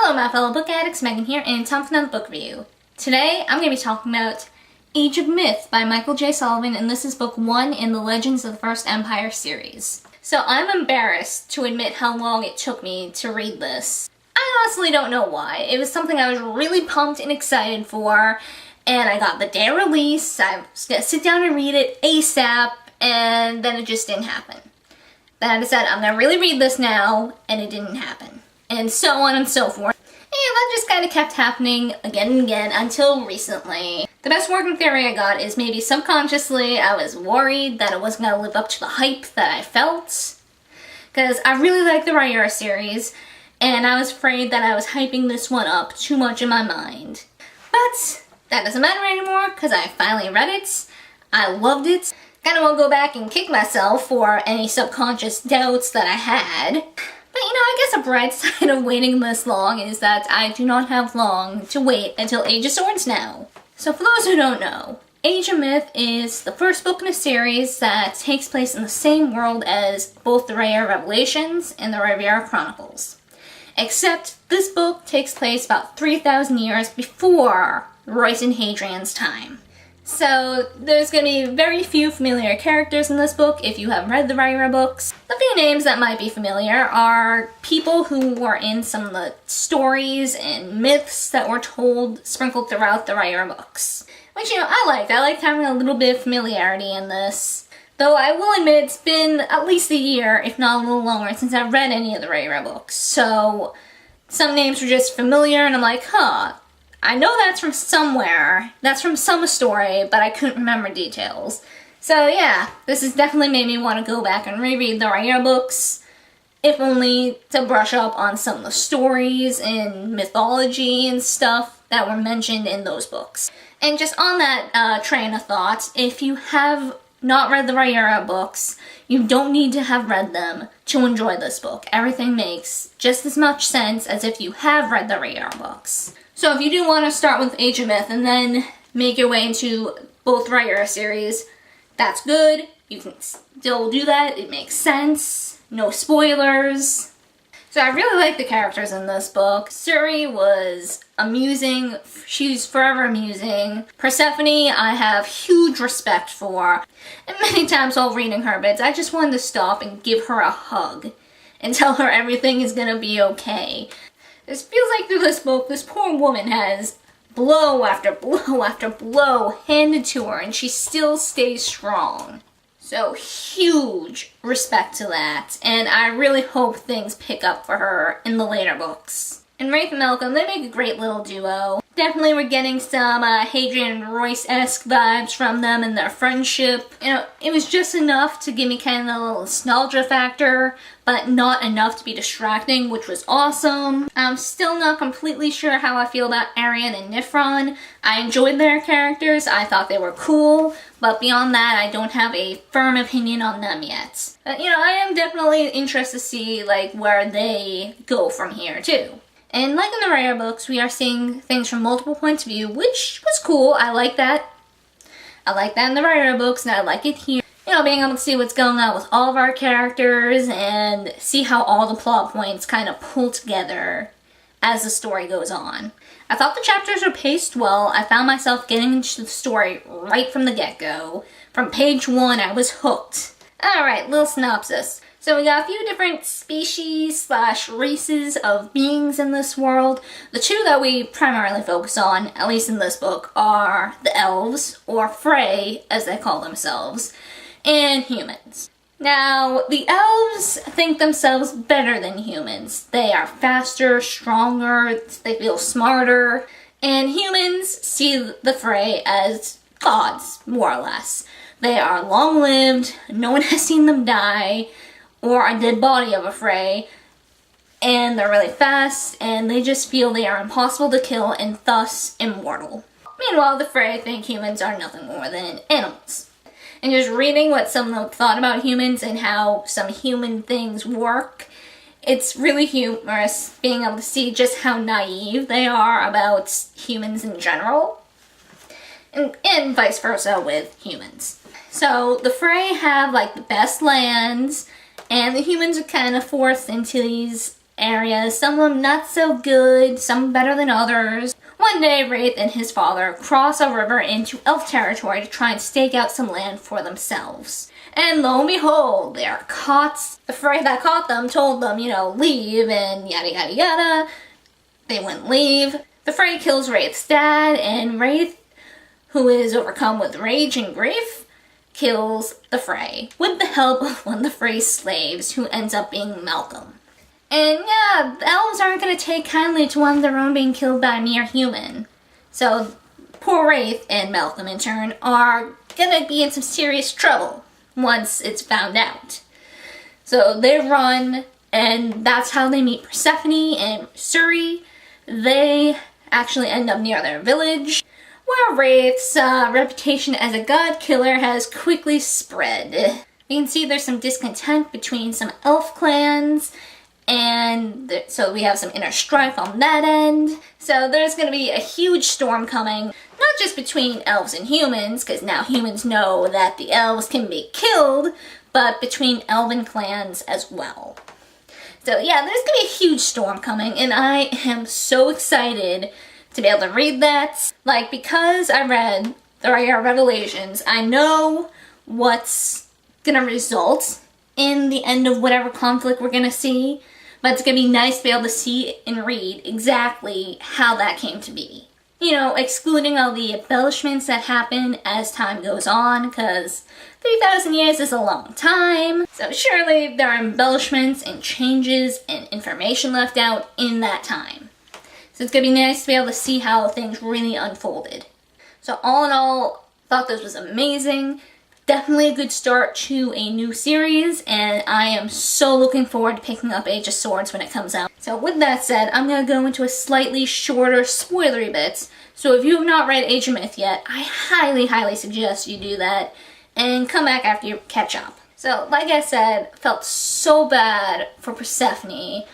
Hello my fellow book addicts, Megan here, and time for another book review. Today I'm going to be talking about Age of Myth by Michael J. Sullivan, and this is book 1 in the Legends of the First Empire series. So I'm embarrassed to admit how long it took me to read this. I honestly don't know why. It was something I was really pumped and excited for, and I got the day of release, I was going to sit down and read it ASAP, and then it just didn't happen. Then I decided I'm going to really read this now, and it didn't happen. And so on and so forth. And that just kind of kept happening again and again until recently. The best working theory I got is maybe subconsciously I was worried that it wasn't going to live up to the hype that I felt. Because I really like the Rhaenyra series, and I was afraid that I was hyping this one up too much in my mind. But that doesn't matter anymore because I finally read it. I loved it. Kind of want to go back and kick myself for any subconscious doubts that I had. But you know, I guess a bright side of waiting this long is that I do not have long to wait until Age of Swords now. So for those who don't know, Age of Myth is the first book in a series that takes place in the same world as both the Rhaenyra Revelations and the Rhaenyra Chronicles. Except this book takes place about 3,000 years before Royce and Hadrian's time. So there's going to be very few familiar characters in this book if you have read the Rhaenyra books. The few names that might be familiar are people who were in some of the stories and myths that were told sprinkled throughout the Rhaenyra books. Which, you know, I liked. I liked having a little bit of familiarity in this. Though I will admit it's been at least a year, if not a little longer, since I've read any of the Rhaenyra books. So some names were just familiar and I'm like, huh. I know that's from somewhere, that's from some story, but I couldn't remember details. So yeah, this has definitely made me want to go back and reread the Rhaenyra books, if only to brush up on some of the stories and mythology and stuff that were mentioned in those books. And just on that train of thought, if you have not read the Rhaenyra books, you don't need to have read them to enjoy this book. Everything makes just as much sense as if you have read the Rhaenyra books. So if you do want to start with Age of Myth and then make your way into both Rhaenyra series, that's good. You can still do that. It makes sense. No spoilers. So I really like the characters in this book. Suri was amusing. She's forever amusing. Persephone, I have huge respect for. And many times while reading her bits, I just wanted to stop and give her a hug and tell her everything is gonna be okay. This feels like through this book, this poor woman has blow after blow after blow handed to her, and she still stays strong. So huge respect to that, and I really hope things pick up for her in the later books. And Rafe and Malcolm, they make a great little duo. Definitely we're getting some Hadrian and Royce-esque vibes from them and their friendship. You know, it was just enough to give me kind of a little nostalgia factor, but not enough to be distracting, which was awesome. I'm still not completely sure how I feel about Arianne and Nifron. I enjoyed their characters, I thought they were cool, but beyond that, I don't have a firm opinion on them yet. But you know, I am definitely interested to see like where they go from here too. And like in the Rhaenyra books, we are seeing things from multiple points of view, which was cool. I like that. I like that in the Rhaenyra books, and I like it here. You know, being able to see what's going on with all of our characters and see how all the plot points kind of pull together as the story goes on. I thought the chapters were paced well. I found myself getting into the story right from the get-go. From page 1, I was hooked. Alright, little synopsis. So we got a few different species / races of beings in this world. The two that we primarily focus on, at least in this book, are the elves, or Frey as they call themselves, and humans. Now, the elves think themselves better than humans. They are faster, stronger, they feel smarter, and humans see the Frey as gods, more or less. They are long-lived, no one has seen them die, or a dead body of a Frey, and they're really fast, and they just feel they are impossible to kill and thus immortal. Meanwhile, the Frey think humans are nothing more than animals. And just reading what some of them thought about humans and how some human things work, it's really humorous being able to see just how naive they are about humans in general, and vice versa with humans. So the Frey have like the best lands, and the humans are kind of forced into these areas, some of them not so good, some better than others. One day, Wraith and his father cross a river into elf territory to try and stake out some land for themselves. And lo and behold, they are caught. The Frey that caught them told them, leave and yada yada yada. They wouldn't leave. The Frey kills Wraith's dad, and Wraith, who is overcome with rage and grief, kills the Frey with the help of one of the Frey's slaves, who ends up being Malcolm. And yeah, the elves aren't going to take kindly to one of their own being killed by a mere human. So poor Wraith and Malcolm in turn are going to be in some serious trouble once it's found out. So they run, and that's how they meet Persephone and Suri. They actually end up near their village, where Wraith's reputation as a god killer has quickly spread. You can see there's some discontent between some elf clans, and so we have some inner strife on that end. So there's going to be a huge storm coming, not just between elves and humans, because now humans know that the elves can be killed, but between elven clans as well. So yeah, there's going to be a huge storm coming, and I am so excited to be able to read that. Because I read the Revelations, I know what's going to result in the end of whatever conflict we're going to see, but it's going to be nice to be able to see and read exactly how that came to be. Excluding all the embellishments that happen as time goes on, because 3,000 years is a long time. So surely there are embellishments and changes and information left out in that time. So it's going to be nice to be able to see how things really unfolded. So all in all, thought this was amazing. Definitely a good start to a new series, and I am so looking forward to picking up Age of Swords when it comes out. So with that said, I'm going to go into a slightly shorter spoilery bit. So if you have not read Age of Myth yet, I highly, highly suggest you do that and come back after you catch up. So like I said, felt so bad for Persephone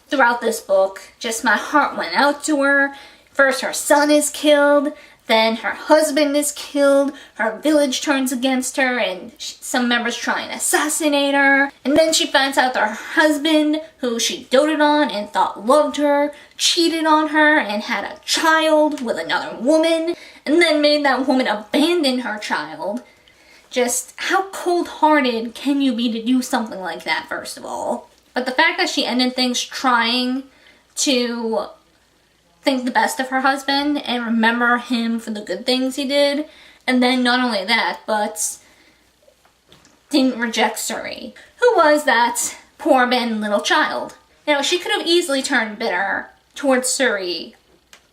throughout this book. Just my heart went out to her. First her son is killed, then her husband is killed, her village turns against her, and some members try and assassinate her. And then she finds out that her husband, who she doted on and thought loved her, cheated on her and had a child with another woman, and then made that woman abandon her child. Just how cold-hearted can you be to do something like that, first of all? But the fact that she ended things trying to think the best of her husband and remember him for the good things he did, and then not only that, but didn't reject Suri, who was that poor abandoned little child. She could have easily turned bitter towards Suri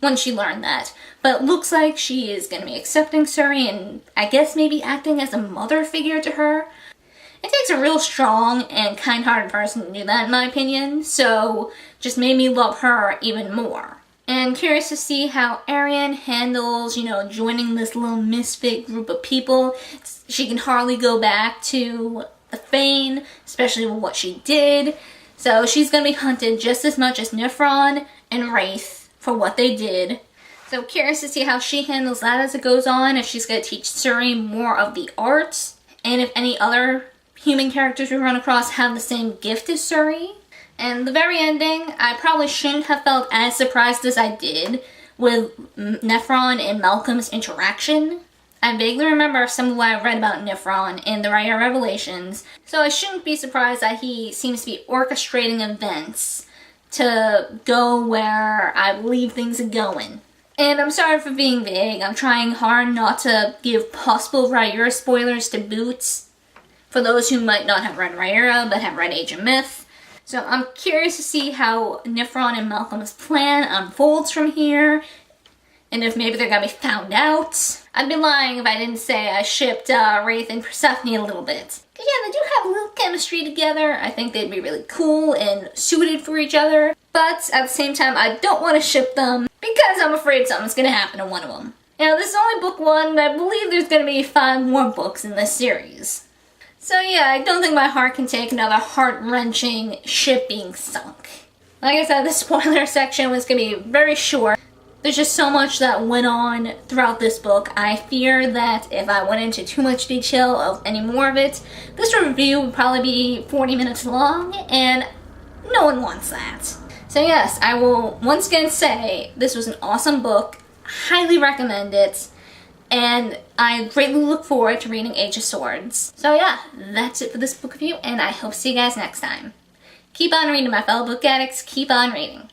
when she learned that, but it looks like she is going to be accepting Suri and I guess maybe acting as a mother figure to her. It takes a real strong and kind-hearted person to do that, in my opinion, so just made me love her even more. And curious to see how Arian handles, joining this little misfit group of people. She can hardly go back to the Fane, especially with what she did. So she's going to be hunted just as much as Nifron and Wraith for what they did. So curious to see how she handles that as it goes on, if she's going to teach Suri more of the arts, and if any other human characters we run across have the same gift as Suri. And the very ending, I probably shouldn't have felt as surprised as I did with Nifron and Malcolm's interaction. I vaguely remember some of what I read about Nifron in the Revelations, so I shouldn't be surprised that he seems to be orchestrating events to go where I believe things are going. And I'm sorry for being vague. I'm trying hard not to give possible Rhaenyra spoilers to boot for those who might not have read Rhaenyra but have read Age of Myth. So I'm curious to see how Nifron and Malcolm's plan unfolds from here, and if maybe they're gonna be found out. I'd be lying if I didn't say I shipped Wraith and Persephone a little bit. Cause yeah, they do have a little chemistry together. I think they'd be really cool and suited for each other. But at the same time, I don't want to ship them because I'm afraid something's gonna happen to one of them. This is only book 1, and I believe there's gonna be 5 more books in this series. So yeah, I don't think my heart can take another heart-wrenching ship being sunk. Like I said, the spoiler section was going to be very short. There's just so much that went on throughout this book. I fear that if I went into too much detail of any more of it, this review would probably be 40 minutes long, and No one wants that. So yes, I will once again say this was an awesome book. Highly recommend it. And I greatly look forward to reading Age of Swords. So yeah, that's it for this book review, and I hope to see you guys next time. Keep on reading, my fellow book addicts. Keep on reading.